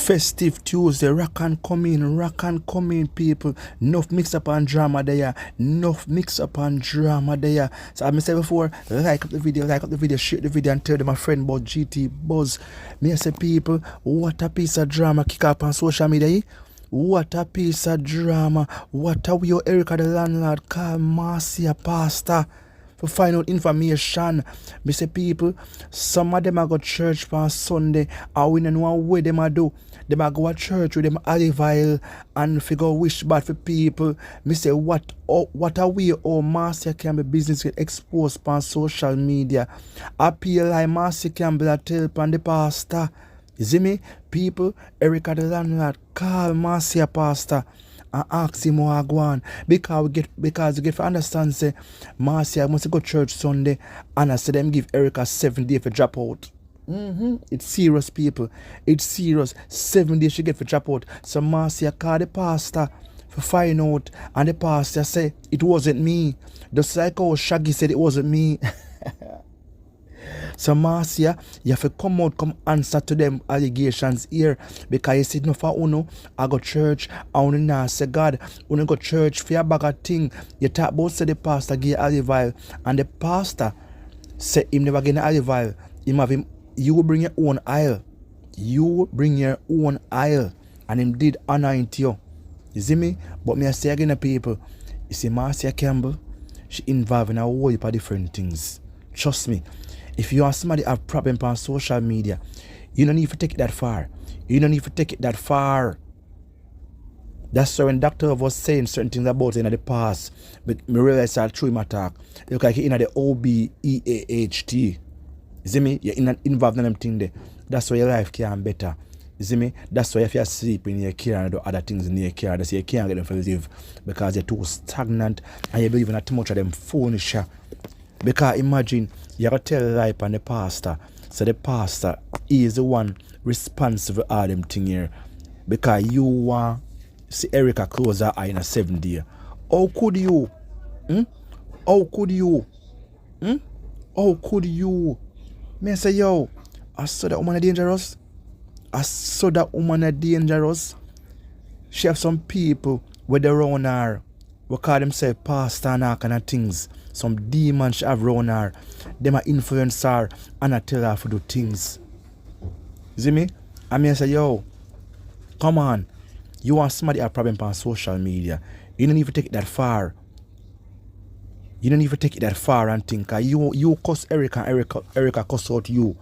Festive Tuesday, rock and come in, people. Enough mix up and drama there. Enough mix up and drama there. So I said before, like up the video, share the video and tell them my friend about GT Buzz. Me I say people, what a piece of drama kick up on social media. What a piece of drama. What a way Erica the landlord call Marcia pastor for find out information. Me say people, some of them a go church on Sunday and we don't know what them a do. Them a go to church with them olive oil and figure wish bad for people. Me say what a way Marcia Campbell business get exposed on social media. Appeal like Marcia Campbell a tell upon the pastor. You see me? People, Erica the landlord call Marcia pastor and ask him how go on. Because you get to understand say Marcia must go church Sunday and I say them give Erica 7 days for drop out. It's serious, people. It's serious. 7 days she get for drop out. So Marcia call the pastor for find out and the pastor say it wasn't me. Just like how Shaggy said it wasn't me. So Marcia, you have to come answer to them allegations here. Because you said no for uno, I go church, I only now say God, uno go church for a bag of thing. You talk about say the pastor give olive oil, and the pastor say him never get olive oil. You will bring your own oil. You bring your own oil. And him did anoint you. You see me? But me I say again to people, you see Marcia Campbell, she involved in a whole heap of different things. Trust me. If you are somebody have problem on social media, you don't need to take it that far. You don't need to take it that far. That's why when Dr. was saying certain things about it in the past, but me realize I threw him attack. Look like he in the OBEAHT. You see me? You're involved in them thing there. That's why your life can better. You see me? That's why if you sleep in your care and do other things in your care, that's why you can't get them to live because you're too stagnant and you believe in too much of them furniture. Because imagine you have to tell a lie on the pastor. So the pastor is the one responsible for all them things here. Because you want see Erica close her eye in a 7 day. How could you? How could you? How could you? Me say, yo, I saw that woman dangerous. I saw that woman dangerous. She have some people with the around her. We call themselves pastor and all kind of things. Some demons she have around her. Them a influence her and I tell her to do things. You see me? I mean I say, yo, come on. You want somebody have problem on social media. You don't even take it that far. You don't even take it that far and think you cuss Erica and Erica cuss out you.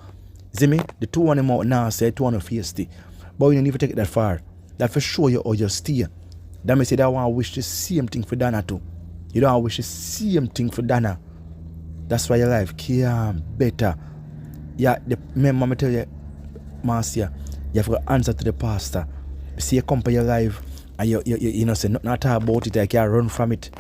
See me? The two on them out now say two on the face. But you don't even take it that far. That for sure you or you stay. That means you don't want to wish the same thing for Dana too. You don't want to wish the same thing for Dana. That's why your life can better. Yeah, remember me tell you, Marcia, you have to answer to the pastor. See you compare your life and you know say nothing at all about it, I can't run from it.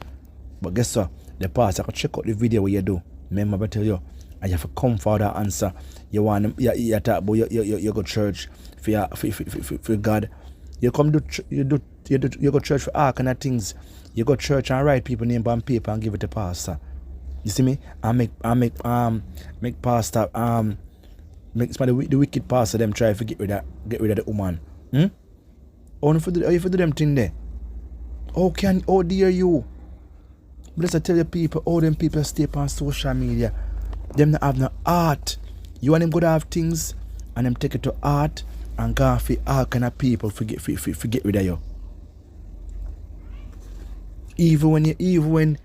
But guess what? The pastor can check out the video what you do. Remember me tell you, and you have to come for that answer. You want you talk about you go church for God. You come you go church for all kind of things. You go church and write people name on paper and give it to pastor. You see me? I make pastor make somebody the wicked pastor them try to get rid of the woman. How you do them thing there? How dare you? But I tell you people, all them people stay on social media. Them not have no art. You want them go to have things and them take it to art and go for all kind of people forget rid of you. Even when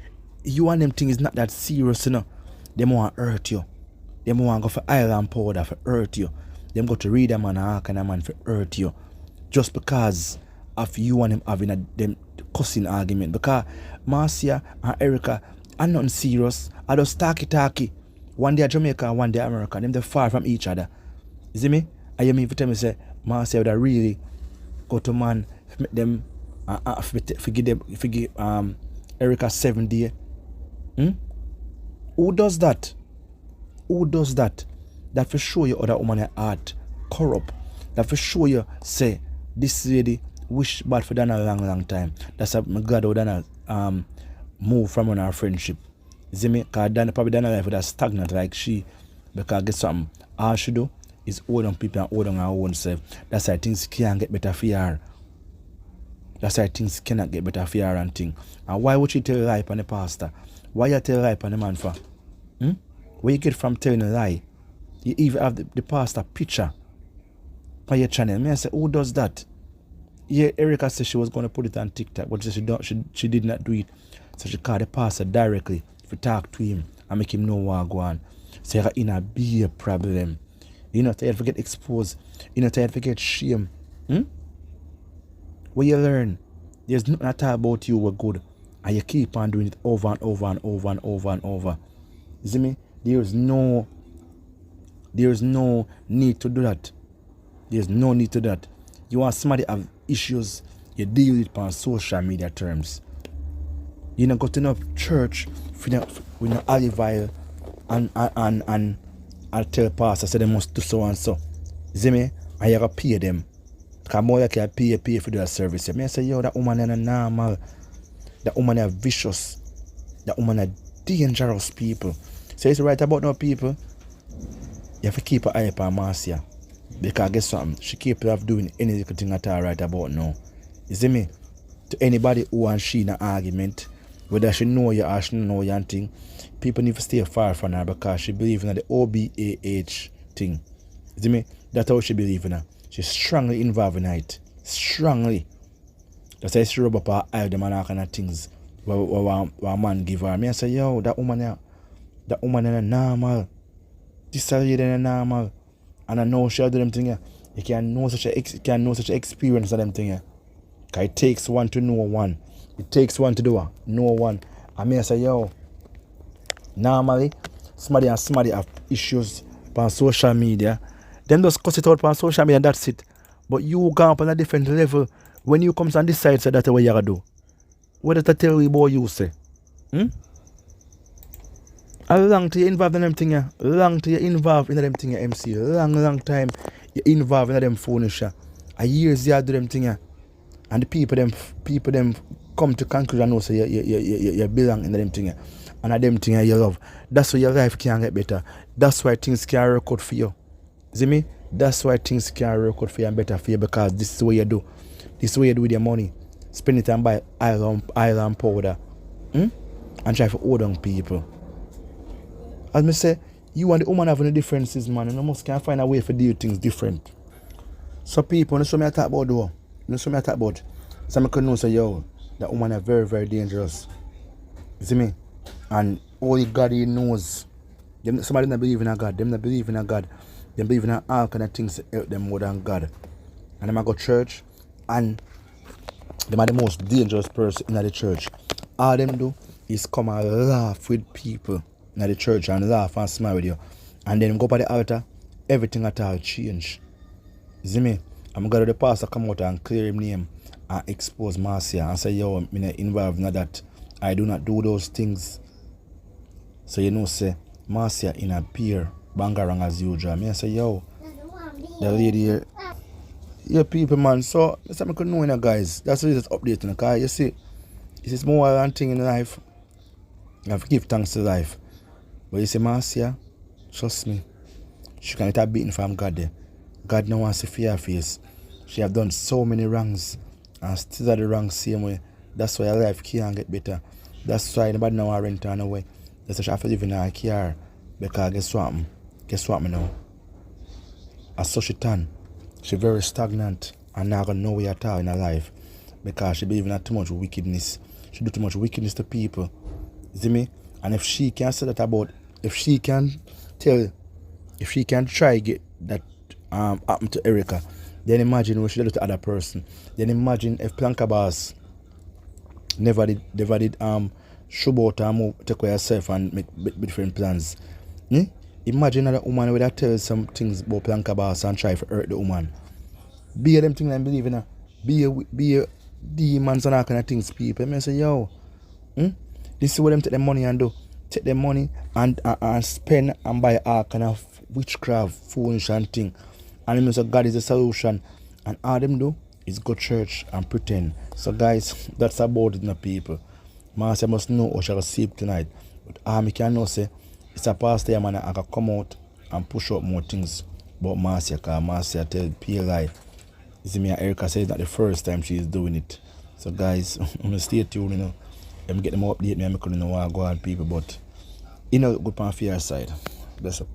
you want them things not that serious, you know, them want to hurt you. Them want to go for island powder for hurt you. Them go to read them and all kind of man for hurt you. Just because of you and them having them cussing argument. Because Marcia and Erica are nothing serious. I just talky. One day Jamaica and one day America. Them they're far from each other. You see me? I hear me every time I say Marcia would really go to man make them forgive Erica 7 days. Who does that? Who does that? That for sure you other woman heart corrupt. That for sure you say this lady wish bad for Dana a long time. That's how my God would Dana move from on our friendship. You see me? Because Dana life would have stagnant like she. Because guess something? All she do is hold on people and hold on our own self. That's why things can't get better for her. That's why things cannot get better for her and thing. And why would you tell a lie upon the pastor? Why you tell a lie upon the man for? Where you get from telling a lie? You even have the pastor picture on your channel. Me I say, who does that? Yeah, Erica said she was going to put it on TikTok, but she did not do it. So she called the pastor directly to talk to him and make him know what go on. So you're in a big problem. You're not tired to get exposed. You're not tired to get shame. What you learn, there's nothing at all about you were good. And you keep on doing it over and over and over and over and over. You see me? There's no need to do that. There's no need to do that. You want somebody have issues, you deal with it on social media terms. You don't go to no church with no olive oil and I'll tell pastor say they must do so and so. You see me? And you gotta pay them. Because more like you pay for their service. I say, yo, that woman is normal. That woman is vicious. That woman is dangerous people. So it's right about no people. You have to keep an eye upon Marcia. Because guess something? She capable of doing any little thing at all right about now. You see me? To anybody who and she in an argument, whether she know you or she don't know you and thing, people need to stay far from her because she believes in the OBAH thing. You see me? That's how she believes in her. She's strongly involved in it. Strongly. That's why she rub up her eye them and all kind of things what a man give her. Me I say, yo, that woman is normal. This lady is normal. And I know she'll do them things. You can know such a experience of them things. Because it takes one to know one. It takes one to know one. And me I say, yo, normally somebody have issues on social media. Them just cut it out on social media and that's it. But you go up on a different level. When you come and decide so that's what you gotta do. What does that tell you about you say? How long till you involved in them things? Long till you involved in them things, MC. Long time you involved in them furniture. A years you do them things. And the people them come to conclusion and say you belong in them things. And them things you love. That's why your life can get better. That's why things can work out for you. See me? That's why things can work out for you and better for you because this is what you do. This is what you do with your money. Spend it and buy island powder. And try to hold on people. As me say, you and the woman having the differences, man. And you must can find a way to do things different. So people, that's what I talk about though. That's what I talk about. So I can know say, yo, that woman is very, very dangerous. You see me? And only God he knows. Somebody don't believe in a God. Them don't believe in a God. They believe in all kind of things to help them more than God. And them I go to church and them are the most dangerous person in the church. All them do is come and laugh with people in the church and laugh and smile with you. And then go by the altar, everything at all change. You see me? I'm going to the pastor come out and clear him name and expose Marcia and say, yo, I'm not involved in that. I do not do those things. So you know, say, Marcia in a beer. Bangarang as usual. Me I say, yo, the lady here, yeah, people, man. So, that's what I could know, you know, guys. That's what it's updating, because you see, it is more than thing in life. You have to give thanks to life. But you see, Marcia, trust me, she can get a beating from God there. God no wants to see her face. She have done so many wrongs, and still are the wrong same way. That's why her life can't get better. That's why nobody now want to rent her away. That's why she have to live in her car. Because guess what? Guess what me now? As such a tan, she very stagnant and not gonna know where at all in her life. Because she believe in too much wickedness. She do too much wickedness to people. You see me? And if she can say that about, if she can try get that happen to Erica, then imagine what she did to other person. Then imagine if Planka Boss never did show out and move, take away herself and make different plans. Imagine that woman would have tell some things about Planka Boss and try to hurt the woman. Be them things and believe in her. Be a demons and all kind of things, people. I say, yo, this is what them take their money and do. Take their money and spend and buy all kind of witchcraft, foolish and thing. And them say God is the solution. And all them do is go to church and pretend. So guys, that's about it, no people. Marcia must know how she will sleep tonight. But I can know say it's a past time and I can come out and push up more things about Marcia, because Marcia tell pale lie. You see me and Erica say it's not the first time she's doing it. So guys, I'm gonna stay tuned, you know. I'm get them update me, I'm gonna know what go on people, but you know good on fair side. Bless up.